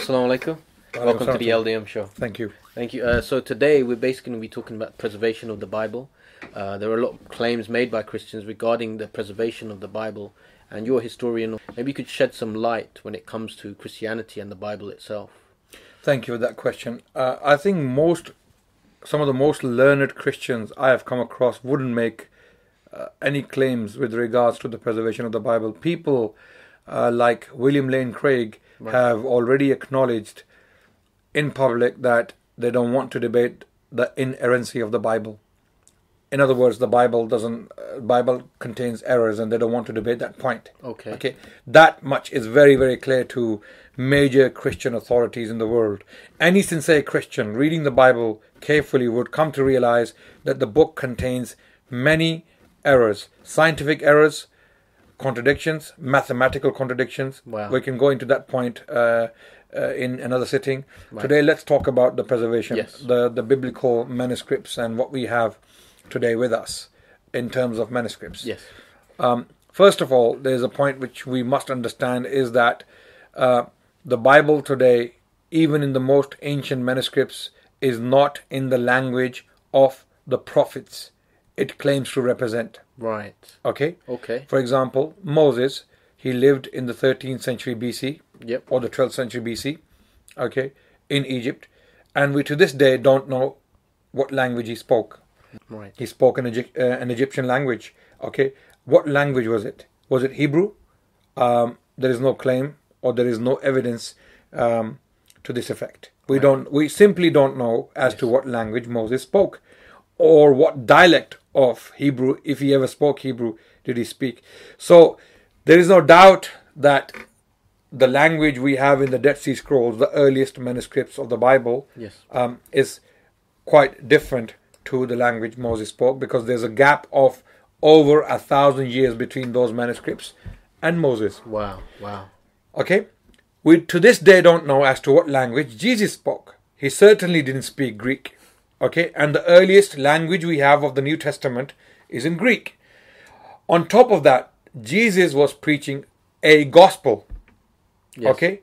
Assalamu alaikum. Welcome to the LDM Show. Thank you. Thank you. So today we're basically going to be talking about preservation of the Bible. There are a lot of claims made by Christians regarding the preservation of the Bible, and you're a historian. Maybe you could shed some light when it comes to Christianity and the Bible itself. Thank you for that question. I think some of the most learned Christians I have come across wouldn't make any claims with regards to the preservation of the Bible. People like William Lane Craig have already acknowledged in public that they don't want to debate the inerrancy of the Bible. In other words, the Bible contains errors, and they don't want to debate that point. Okay. That much is very, very clear to major Christian authorities in the world. Any sincere Christian reading the Bible carefully would come to realize that the book contains many errors, scientific errors, contradictions, mathematical contradictions. Wow. We can go into that point in another sitting. Right. Today, let's talk about the preservation, Yes. the biblical manuscripts, and what we have today with us in terms of manuscripts. Yes. First of all, there's a point which we must understand is that the Bible today, even in the most ancient manuscripts, is not in the language of the prophets it claims to represent. Right. Okay? Okay. For example, Moses, he lived in the 13th century BC. Yep. Or the 12th century BC, okay, in Egypt. And we to this day don't know what language he spoke. Right. He spoke an Egyptian language. Okay, what language was it? Was it Hebrew? There is no claim, or there is no evidence to this effect. We simply don't know as to what language Moses spoke, or what dialect of Hebrew, if he ever spoke Hebrew, did he speak. So there is no doubt that the language we have in the Dead Sea Scrolls, the earliest manuscripts of the Bible, Yes. is quite different to the language Moses spoke, because there's a gap of over 1,000 years between those manuscripts and Moses. Wow. Wow. Okay? We to this day don't know as to what language Jesus spoke. He certainly didn't speak Greek. Okay? And the earliest language we have of the New Testament is in Greek. On top of that, Jesus was preaching a gospel. Yes. Okay?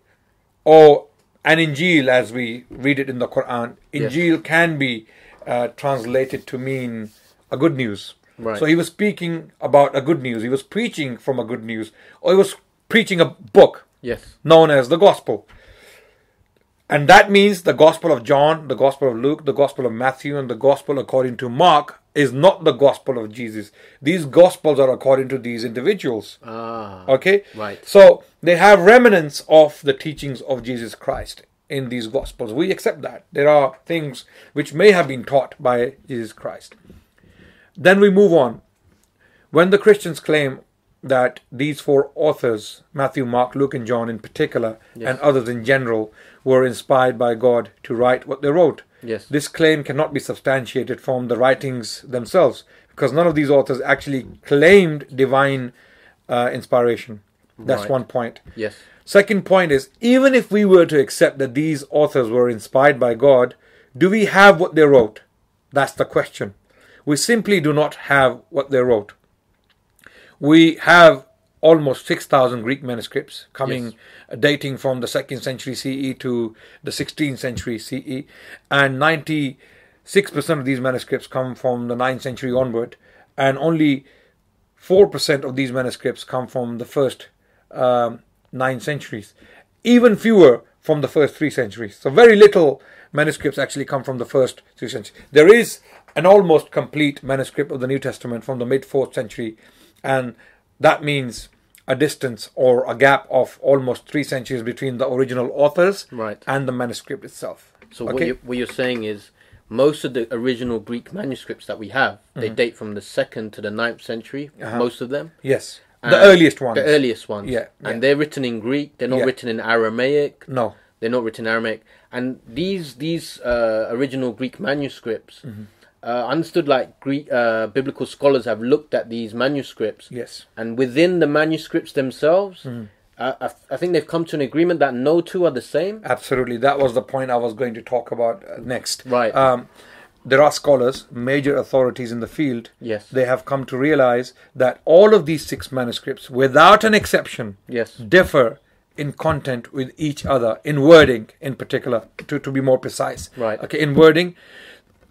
Or an Injil, as we read it in the Quran. Injil can be translated to mean a good news. Right. So he was speaking about a good news. He was preaching from a good news. Or he was preaching a book Yes. known as the gospel. And that means the gospel of John, the gospel of Luke, the gospel of Matthew, and the gospel according to Mark is not the gospel of Jesus. These gospels are according to these individuals. Ah. Okay? Right. So they have remnants of the teachings of Jesus Christ in these gospels. We accept that. There are things which may have been taught by Jesus Christ. Then we move on. When the Christians claim that these four authors, Matthew, Mark, Luke, and John in particular, Yes. and others in general, were inspired by God to write what they wrote, Yes. this claim cannot be substantiated from the writings themselves, because none of these authors actually claimed divine inspiration. That's Right. one point. Yes. Second point is, even if we were to accept that these authors were inspired by God, do we have what they wrote? That's the question. We simply do not have what they wrote. We have almost 6,000 Greek manuscripts dating from the 2nd century CE to the 16th century CE, and 96% of these manuscripts come from the 9th century onward, and only 4% of these manuscripts come from the first 9 centuries. Even fewer from the first 3 centuries. So very little manuscripts actually come from the first 3 centuries. There is an almost complete manuscript of the New Testament from the mid-4th century, and that means a distance or a gap of almost 3 centuries between the original authors Right. and the manuscript itself. So Okay? what you're saying is most of the original Greek manuscripts that we have, they date from the 2nd to the 9th century, most of them. Yes. And The earliest ones. The earliest ones. Yeah, yeah. And they're written in Greek. They're not Yeah. written in Aramaic. No. They're not written in Aramaic. And these original Greek manuscripts, understood like Greek biblical scholars have looked at these manuscripts. Yes. And within the manuscripts themselves, I think they've come to an agreement that no two are the same. Absolutely. That was the point I was going to talk about next. Right. There are scholars, major authorities in the field. Yes. They have come to realize that all of these 6 manuscripts, without an exception, Yes. differ in content with each other, in wording in particular, to be more precise. Right. Okay, in wording,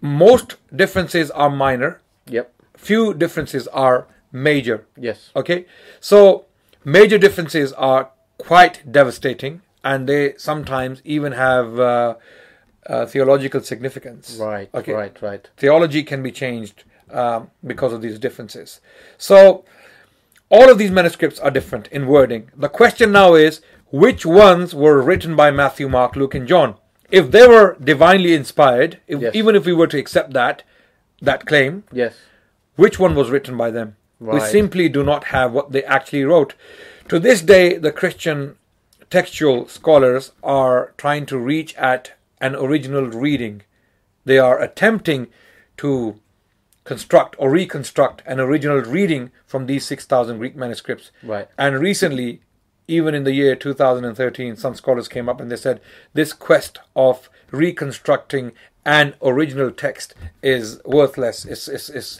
most differences are minor. Yep. Few differences are major. Yes. Okay, so major differences are quite devastating, and they sometimes even have theological significance. Right. Okay. Right. Theology can be changed because of these differences. So all of these manuscripts are different in wording. The question now is, which ones were written by Matthew, Mark, Luke, and John? If they were divinely inspired, Yes. even if we were to accept that claim, Yes. which one was written by them? We Right. simply do not have what they actually wrote. To this day, the Christian textual scholars are trying to reach at an original reading. They are attempting to construct or reconstruct an original reading from these 6,000 Greek manuscripts. Right. And recently, even in the year 2013, some scholars came up and they said this quest of reconstructing an original text is worthless, is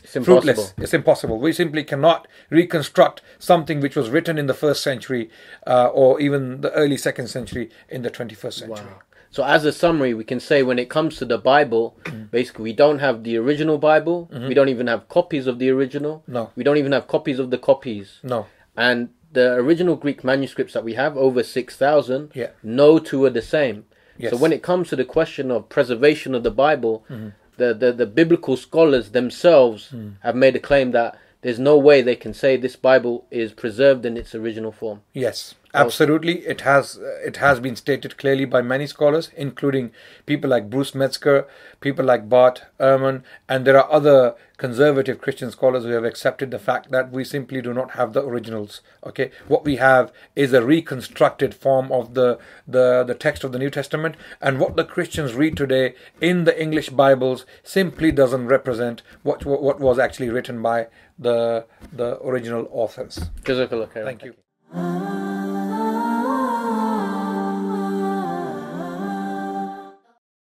fruitless, impossible. it's impossible. We simply cannot reconstruct something which was written in the 1st century or even the early 2nd century in the 21st century. Wow. So as a summary, we can say when it comes to the Bible, basically we don't have the original Bible. We don't even have copies of the original. No. We don't even have copies of the copies. No. And the original Greek manuscripts that we have, over 6,000, Yeah. no two are the same. Yes. So when it comes to the question of preservation of the Bible, the biblical scholars themselves have made a claim that there's no way they can say this Bible is preserved in its original form. Yes, absolutely. It has been stated clearly by many scholars, including people like Bruce Metzger, people like Bart Ehrman, and there are other conservative Christian scholars who have accepted the fact that we simply do not have the originals. Okay, what we have is a reconstructed form of the text of the New Testament, and what the Christians read today in the English Bibles simply doesn't represent what was actually written by the original authors. Jazakallah khairan. Thank you.